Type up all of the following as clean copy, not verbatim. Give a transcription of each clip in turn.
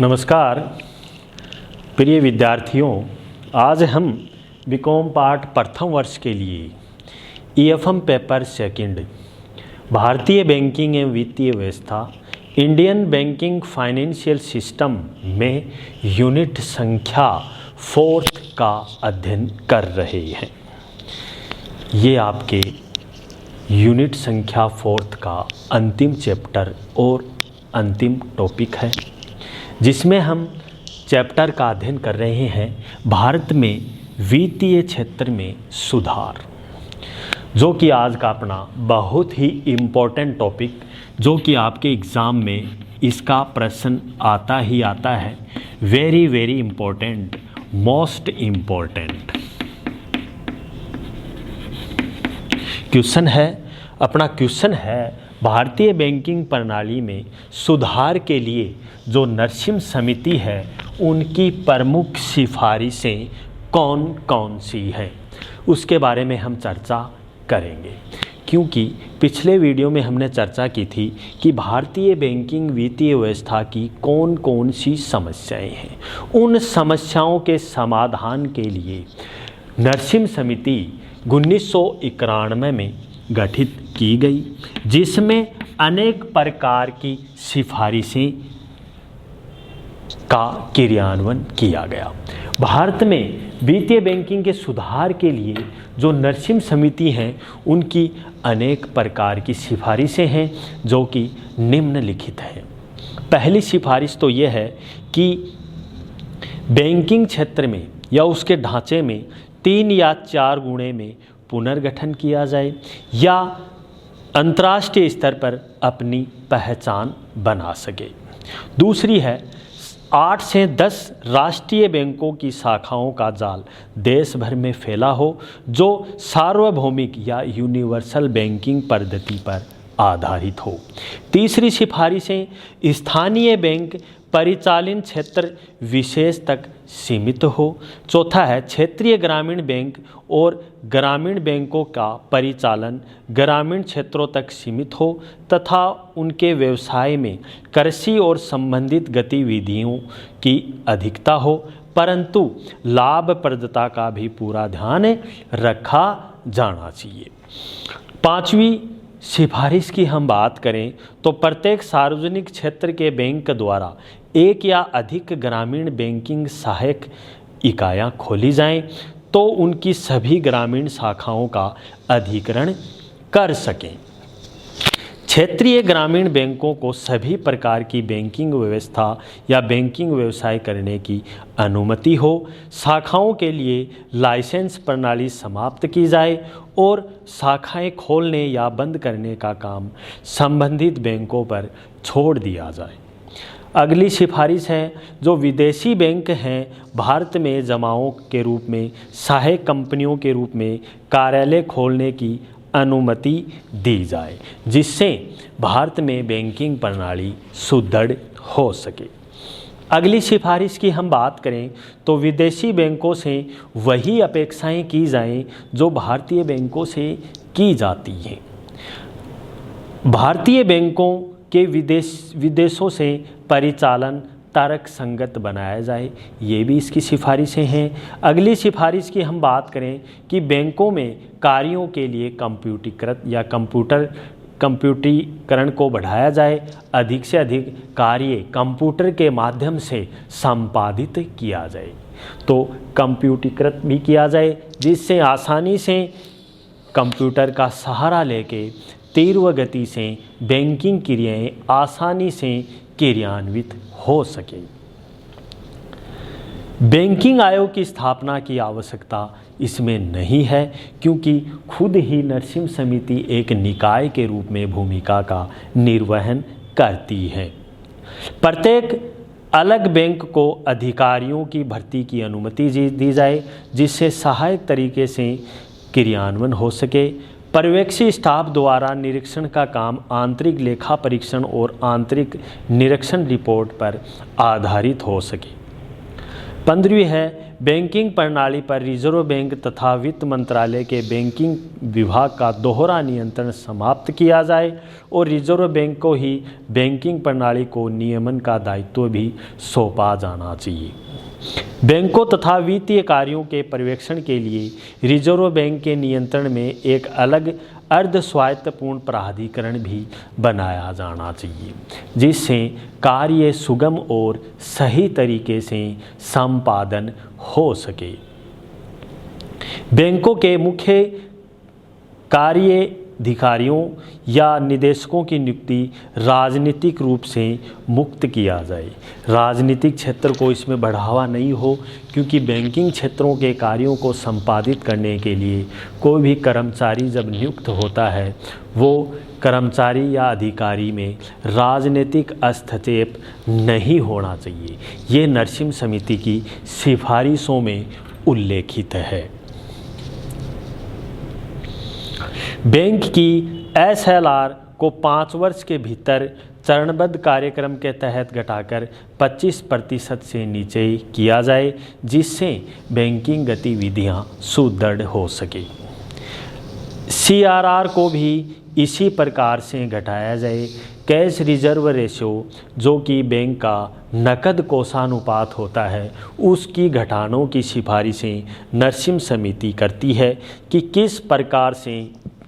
नमस्कार प्रिय विद्यार्थियों, आज हम बीकॉम पार्ट प्रथम वर्ष के लिए ईएफएम पेपर सेकंड भारतीय बैंकिंग एवं वित्तीय व्यवस्था इंडियन बैंकिंग फाइनेंशियल सिस्टम में यूनिट संख्या 4 का अध्ययन कर रहे हैं। ये आपके यूनिट संख्या 4 का अंतिम चैप्टर और अंतिम टॉपिक है, जिसमें हम चैप्टर का अध्ययन कर रहे हैं भारत में वित्तीय क्षेत्र में सुधार, जो कि आज का अपना बहुत ही इम्पोर्टेंट टॉपिक, जो कि आपके एग्ज़ाम में इसका प्रश्न आता ही आता है। Very very important, most important question है। अपना क्वेश्चन है, भारतीय बैंकिंग प्रणाली में सुधार के लिए जो नरसिम्हा समिति है उनकी प्रमुख सिफारिशें कौन कौन सी हैं, उसके बारे में हम चर्चा करेंगे। क्योंकि पिछले वीडियो में हमने चर्चा की थी कि भारतीय बैंकिंग वित्तीय व्यवस्था की कौन कौन सी समस्याएं हैं। उन समस्याओं के समाधान के लिए नरसिम्हा समिति 1991 में गठित की गई, जिसमें अनेक प्रकार की सिफारिशें का क्रियान्वयन किया गया। भारत में वित्तीय बैंकिंग के सुधार के लिए जो नरसिम्हा समिति हैं उनकी अनेक प्रकार की सिफारिशें हैं, जो कि निम्नलिखित हैं। पहली सिफारिश तो यह है कि बैंकिंग क्षेत्र में या उसके ढांचे में 3 या 4 गुणे में पुनर्गठन किया जाए या अंतर्राष्ट्रीय स्तर पर अपनी पहचान बना सके। दूसरी है 8 से 10 राष्ट्रीय बैंकों की शाखाओं का जाल देश भर में फैला हो, जो सार्वभौमिक या यूनिवर्सल बैंकिंग पद्धति पर आधारित हो। तीसरी सिफारिशें स्थानीय बैंक परिचालन क्षेत्र विशेष तक सीमित हो। चौथा है क्षेत्रीय ग्रामीण बैंक और ग्रामीण बैंकों का परिचालन ग्रामीण क्षेत्रों तक सीमित हो तथा उनके व्यवसाय में कृषि और संबंधित गतिविधियों की अधिकता हो, परंतु लाभप्रदता का भी पूरा ध्यान रखा जाना चाहिए। पांचवी सिफारिश की हम बात करें तो प्रत्येक सार्वजनिक क्षेत्र के बैंक द्वारा 1 या अधिक ग्रामीण बैंकिंग सहायक इकाइयाँ खोली जाएं, तो उनकी सभी ग्रामीण शाखाओं का अधिग्रहण कर सकें। क्षेत्रीय ग्रामीण बैंकों को सभी प्रकार की बैंकिंग व्यवस्था या बैंकिंग व्यवसाय करने की अनुमति हो। शाखाओं के लिए लाइसेंस प्रणाली समाप्त की जाए और शाखाएं खोलने या बंद करने का काम संबंधित बैंकों पर छोड़ दिया जाए। अगली सिफारिश है, जो विदेशी बैंक हैं भारत में जमाओं के रूप में सहायक कंपनियों के रूप में कार्यालय खोलने की अनुमति दी जाए, जिससे भारत में बैंकिंग प्रणाली सुदृढ़ हो सके। अगली सिफारिश की हम बात करें तो विदेशी बैंकों से वही अपेक्षाएं की जाएं जो भारतीय बैंकों से की जाती हैं। भारतीय बैंकों के विदेशों से परिचालन तर्क संगत बनाया जाए, ये भी इसकी सिफारिशें हैं। अगली सिफारिश की हम बात करें कि बैंकों में कार्यों के लिए कंप्यूटरीकृत या कंप्यूटरीकरण को बढ़ाया जाए, अधिक से अधिक कार्य कंप्यूटर के माध्यम से संपादित किया जाए। तो कंप्यूटरीकृत भी किया जाए, जिससे आसानी से कंप्यूटर का सहारा लेके तीव्र गति से बैंकिंग क्रियाएं आसानी से क्रियान्वित हो सके। बैंकिंग आयोग की स्थापना की आवश्यकता इसमें नहीं है, क्योंकि खुद ही नरसिम्हा समिति एक निकाय के रूप में भूमिका का निर्वहन करती है। प्रत्येक अलग बैंक को अधिकारियों की भर्ती की अनुमति दी जाए, जिससे सहायक तरीके से क्रियान्वयन हो सके। पर्यवेक्षी स्टाफ द्वारा निरीक्षण का काम आंतरिक लेखा परीक्षण और आंतरिक निरीक्षण रिपोर्ट पर आधारित हो सके। 15वीं है, बैंकिंग प्रणाली पर रिजर्व बैंक तथा वित्त मंत्रालय के बैंकिंग विभाग का दोहरा नियंत्रण समाप्त किया जाए और रिजर्व बैंक को ही बैंकिंग प्रणाली को नियमन का दायित्व भी सौंपा जाना चाहिए। बैंकों तथा वित्तीय कार्यों के पर्यवेक्षण के लिए रिजर्व बैंक के नियंत्रण में एक अलग अर्ध स्वायत्तपूर्ण प्राधिकरण भी बनाया जाना चाहिए, जिससे कार्य सुगम और सही तरीके से संपादन हो सके। बैंकों के मुख्य कार्यधिकारियों या निदेशकों की नियुक्ति राजनीतिक रूप से मुक्त किया जाए। राजनीतिक क्षेत्र को इसमें बढ़ावा नहीं हो, क्योंकि बैंकिंग क्षेत्रों के कार्यों को संपादित करने के लिए कोई भी कर्मचारी जब नियुक्त होता है, वो कर्मचारी या अधिकारी में राजनीतिक हस्तक्षेप नहीं होना चाहिए। ये नरसिम्हा समिति की सिफारिशों में उल्लेखित है। बैंक की SLR को 5 वर्ष के भीतर चरणबद्ध कार्यक्रम के तहत घटाकर 25% से नीचे किया जाए, जिससे बैंकिंग गतिविधियां सुदृढ़ हो सके। CRR को भी इसी प्रकार से घटाया जाए। कैश रिजर्व रेशियो, जो कि बैंक का नकद कोषानुपात होता है, उसकी घटानों की सिफारिशें नरसिम्हा समिति करती है कि किस प्रकार से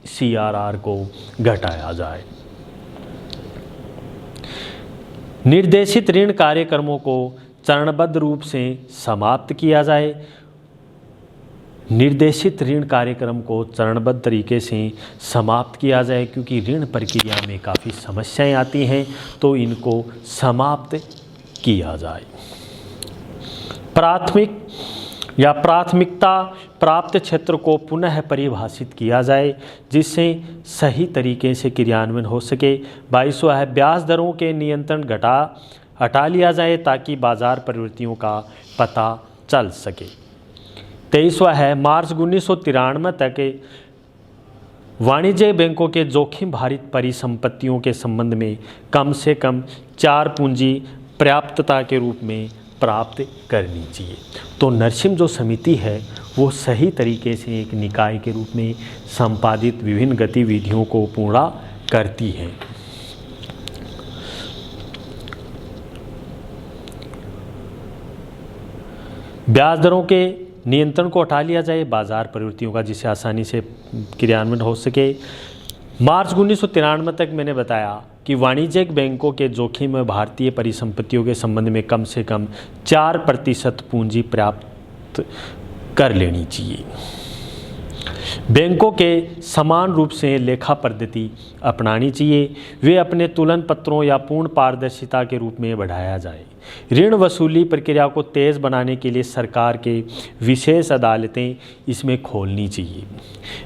CRR को घटाया जाए। निर्देशित ऋण कार्यक्रमों को चरणबद्ध रूप से समाप्त किया जाए। निर्देशित ऋण कार्यक्रम को चरणबद्ध तरीके से समाप्त किया जाए, क्योंकि ऋण प्रक्रिया में काफ़ी समस्याएं आती हैं, तो इनको समाप्त किया जाए। प्राथमिकता प्राप्त क्षेत्र को पुनः परिभाषित किया जाए, जिससे सही तरीके से क्रियान्वयन हो सके। 22वां है ब्याज दरों के नियंत्रण हटा लिया जाए, ताकि बाजार प्रवृत्तियों का पता चल सके। 23वां है मार्च 1993 तक वाणिज्य बैंकों के जोखिम भारित परिसंपत्तियों के संबंध में कम से कम 4 पूंजी पर्याप्तता के रूप में प्राप्त करनी चाहिए। तो नरसिम्हा जो समिति है वो सही तरीके से एक निकाय के रूप में संपादित विभिन्न गतिविधियों को पूरा करती है। ब्याज दरों के नियंत्रण को हटा लिया जाए, बाजार प्रवृत्तियों का जिससे आसानी से क्रियान्वयन हो सके। मार्च 1993 तक मैंने बताया कि वाणिज्यिक बैंकों के जोखिम में भारतीय परिसंपत्तियों के संबंध में कम से कम 4% पूंजी प्राप्त कर लेनी चाहिए। बैंकों के समान रूप से लेखा पद्धति अपनानी चाहिए। वे अपने तुलन पत्रों या पूर्ण पारदर्शिता के रूप में बढ़ाया जाए। ऋण वसूली प्रक्रिया को तेज़ बनाने के लिए सरकार के विशेष अदालतें इसमें खोलनी चाहिए।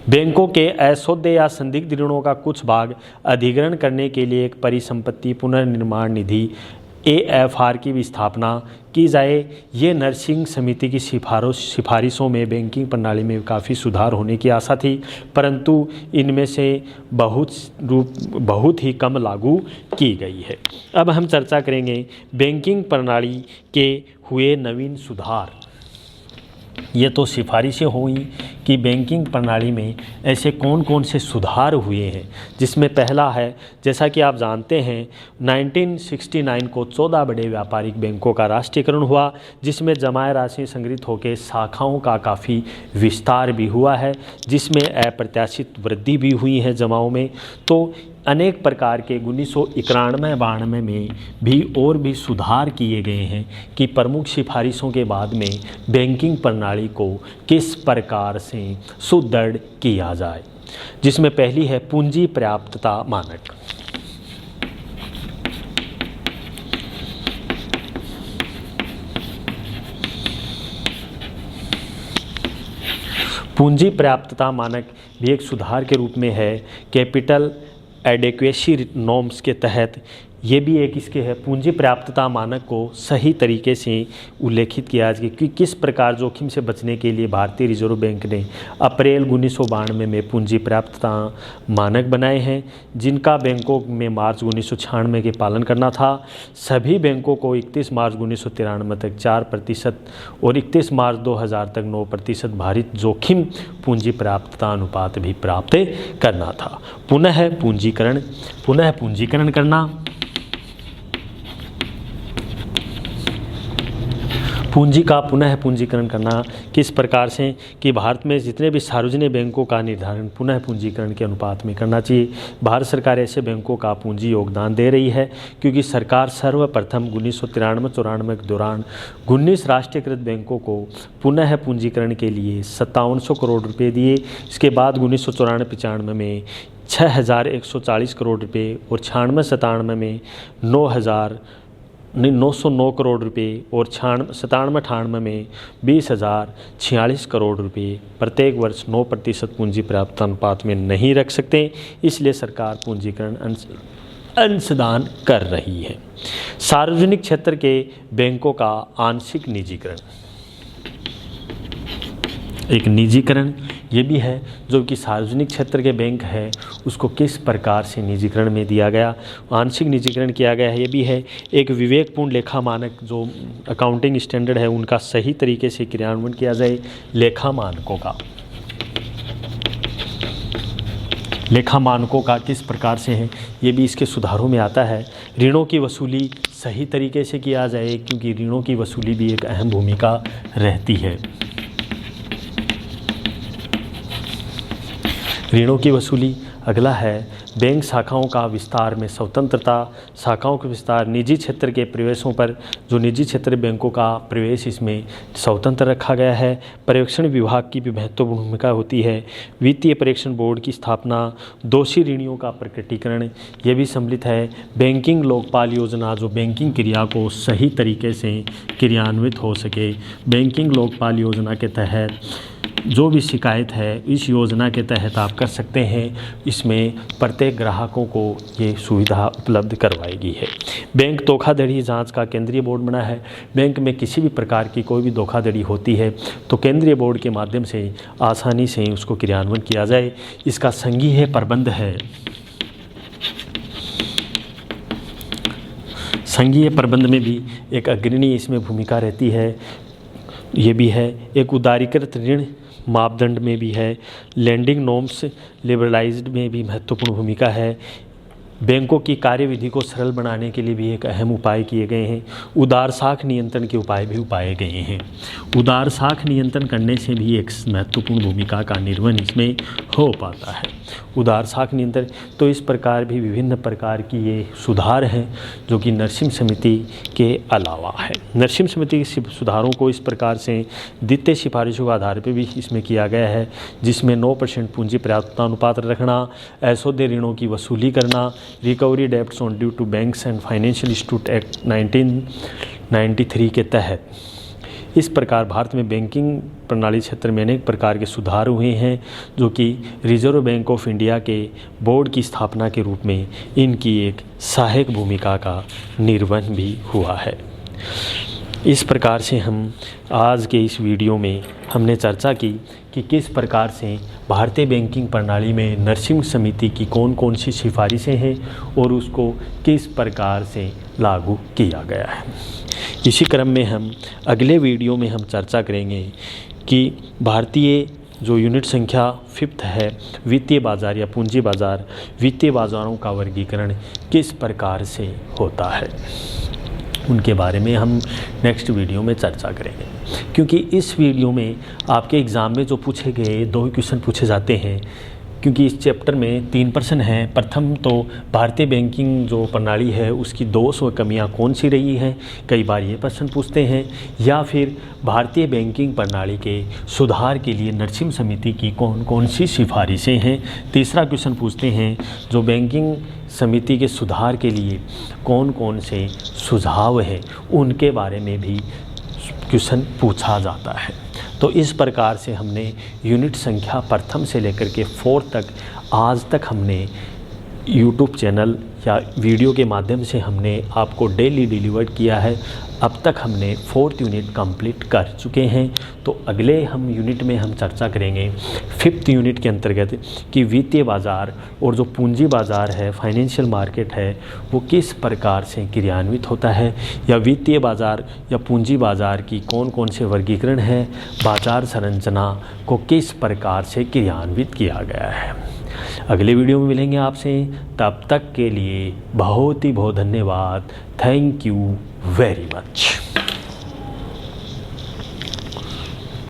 बैंकों के अशुद्ध या संदिग्ध ऋणों का कुछ भाग अधिग्रहण करने के लिए एक परिसंपत्ति पुनर्निर्माण निधि AFR की भी स्थापना की जाए। ये नरसिम्हा समिति की सिफारिशों में बैंकिंग प्रणाली में काफ़ी सुधार होने की आशा थी, परंतु इनमें से बहुत ही कम लागू की गई है। अब हम चर्चा करेंगे बैंकिंग प्रणाली के हुए नवीन सुधार। ये तो सिफारिशें हुई कि बैंकिंग प्रणाली में ऐसे कौन कौन से सुधार हुए हैं, जिसमें पहला है, जैसा कि आप जानते हैं 1969 को 14 बड़े व्यापारिक बैंकों का राष्ट्रीयकरण हुआ, जिसमें जमा राशि संग्रहित होकर शाखाओं का काफ़ी विस्तार भी हुआ है, जिसमें अप्रत्याशित वृद्धि भी हुई है जमाओं में। तो अनेक प्रकार के 1991-92 में भी और भी सुधार किए गए हैं कि प्रमुख सिफारिशों के बाद में बैंकिंग प्रणाली को किस प्रकार से सुदृढ़ किया जाए, जिसमें पहली है पूंजी पर्याप्तता मानक। पूंजी पर्याप्तता मानक भी एक सुधार के रूप में है। कैपिटल एडेक्वेसी नॉर्म्स के तहत ये भी एक इसके है। पूंजी पर्याप्तता मानक को सही तरीके से उल्लेखित किया है कि किस प्रकार जोखिम से बचने के लिए भारतीय रिजर्व बैंक ने अप्रैल 1992 में पूंजी पर्याप्तता मानक बनाए हैं, जिनका बैंकों में मार्च 1996 के पालन करना था। सभी बैंकों को 31 मार्च 1993 तक 4% और 31 मार्च 2000 तक 9% भारित जोखिम पूंजी पर्याप्तता अनुपात भी प्राप्त करना था। पुनः पूंजीकरण करना। पूंजी का पुनः पूंजीकरण करना किस प्रकार से कि भारत में जितने भी सार्वजनिक बैंकों का निर्धारण पुनः पूंजीकरण के अनुपात में करना चाहिए। भारत सरकार ऐसे बैंकों का पूंजी योगदान दे रही है क्योंकि सरकार सर्वप्रथम 1993-94 के दौरान 19 राष्ट्रीयकृत बैंकों को पुनः पूंजीकरण के लिए 5700 करोड़ रुपये दिए। इसके बाद 1994-95 में 6140 करोड़ रुपये और 96-97 में 909 करोड़ रुपये और 97-98 में 20,046 करोड़ रुपये प्रत्येक वर्ष 9% पूंजी पर्याप्तता अनुपात में नहीं रख सकते, इसलिए सरकार पूंजीकरण अंशदान कर रही है। सार्वजनिक क्षेत्र के बैंकों का आंशिक निजीकरण। एक निजीकरण ये भी है जो कि सार्वजनिक क्षेत्र के बैंक है उसको किस प्रकार से निजीकरण में दिया गया, आंशिक निजीकरण किया गया है। ये भी है एक विवेकपूर्ण लेखा मानक जो अकाउंटिंग स्टैंडर्ड है उनका सही तरीके से क्रियान्वयन किया जाए। लेखा मानकों का किस प्रकार से है ये भी इसके सुधारों में आता है। ऋणों की वसूली सही तरीके से किया जाए क्योंकि ऋणों की वसूली भी एक अहम भूमिका रहती है। ऋणों की वसूली। अगला है बैंक शाखाओं का विस्तार में स्वतंत्रता। शाखाओं का विस्तार निजी क्षेत्र के प्रवेशों पर जो निजी क्षेत्र बैंकों का प्रवेश इसमें स्वतंत्र रखा गया है। पर्यवेक्षण विभाग की भी महत्वपूर्ण भूमिका होती है। वित्तीय परीक्षण बोर्ड की स्थापना। दोषी ऋणियों का प्रकटीकरण ये भी सम्मिलित है। बैंकिंग लोकपाल योजना जो बैंकिंग क्रिया को सही तरीके से क्रियान्वित हो सके। बैंकिंग लोकपाल योजना के तहत जो भी शिकायत है इस योजना के तहत आप कर सकते हैं। इसमें प्रत्येक ग्राहकों को ये सुविधा उपलब्ध करवाएगी है। बैंक धोखाधड़ी जांच का केंद्रीय बोर्ड बना है। बैंक में किसी भी प्रकार की कोई भी धोखाधड़ी होती है तो केंद्रीय बोर्ड के माध्यम से आसानी से उसको क्रियान्वयन किया जाए। इसका संघीय प्रबंध है। संघीय प्रबंध में भी एक अग्रणी इसमें भूमिका रहती है। ये भी है एक उदारीकृत ऋण मापदंड में भी है। लैंडिंग नॉर्म्स लिबरलाइज्ड में भी महत्वपूर्ण भूमिका है। बैंकों की कार्यविधि को सरल बनाने के लिए भी एक अहम उपाय किए गए हैं। उदार साख नियंत्रण के उपाय भी उपाए गए हैं। उदार साख नियंत्रण करने से भी एक महत्वपूर्ण भूमिका का निर्वहन इसमें हो पाता है। उदार साख नियंत्रण तो इस प्रकार भी विभिन्न प्रकार की ये सुधार हैं जो कि नरसिम्हा समिति के अलावा है। नरसिम्हा समिति के सुधारों को इस प्रकार से द्वितीय सिफारिशों के आधार पर भी इसमें किया गया है, जिसमें 9% पूंजी पर्याप्तता अनुपात रखना, असौदे ऋणों की वसूली करना, recovery debts on due to banks and financial institute act 1993 के तहत। इस प्रकार भारत में बैंकिंग प्रणाली क्षेत्र में अनेक प्रकार के सुधार हुए हैं जो कि रिजर्व बैंक ऑफ इंडिया के बोर्ड की स्थापना के रूप में इनकी एक सहायक भूमिका का निर्वहन भी हुआ है। इस प्रकार से हम आज के इस वीडियो में हमने चर्चा की कि किस प्रकार से भारतीय बैंकिंग प्रणाली में नरसिम्हा समिति की कौन कौन सी सिफारिशें हैं और उसको किस प्रकार से लागू किया गया है। इसी क्रम में हम अगले वीडियो में हम चर्चा करेंगे कि भारतीय जो यूनिट संख्या 5th है वित्तीय बाज़ार या पूंजी बाज़ार, वित्तीय बाज़ारों का वर्गीकरण किस प्रकार से होता है, उनके बारे में हम नेक्स्ट वीडियो में चर्चा करेंगे। क्योंकि इस वीडियो में आपके एग्ज़ाम में जो पूछे गए 2 क्वेश्चन पूछे जाते हैं, क्योंकि इस चैप्टर में 3 प्रश्न हैं। प्रथम तो भारतीय बैंकिंग जो प्रणाली है उसकी दोष व कमियां कौन सी रही हैं, कई बार ये प्रश्न पूछते हैं, या फिर भारतीय बैंकिंग प्रणाली के सुधार के लिए नरसिम्हा समिति की कौन कौन सी सिफारिशें हैं। तीसरा क्वेश्चन पूछते हैं जो बैंकिंग समिति के सुधार के लिए कौन कौन से सुझाव हैं, उनके बारे में भी क्वेश्चन पूछा जाता है। तो इस प्रकार से हमने यूनिट संख्या प्रथम से लेकर के 4 तक आज तक हमने यूट्यूब चैनल या वीडियो के माध्यम से हमने आपको डेली डिलीवर्ड किया है। अब तक हमने 4th यूनिट कंप्लीट कर चुके हैं। तो अगले हम यूनिट में हम चर्चा करेंगे 5th यूनिट के अंतर्गत कि वित्तीय बाज़ार और जो पूंजी बाज़ार है, फाइनेंशियल मार्केट है, वो किस प्रकार से क्रियान्वित होता है, या वित्तीय बाज़ार या पूंजी बाज़ार की कौन कौन से वर्गीकरण है, बाज़ार संरचना को किस प्रकार से क्रियान्वित किया गया है। अगले वीडियो में मिलेंगे आपसे, तब तक के लिए बहुत ही बहुत धन्यवाद। Thank you very much.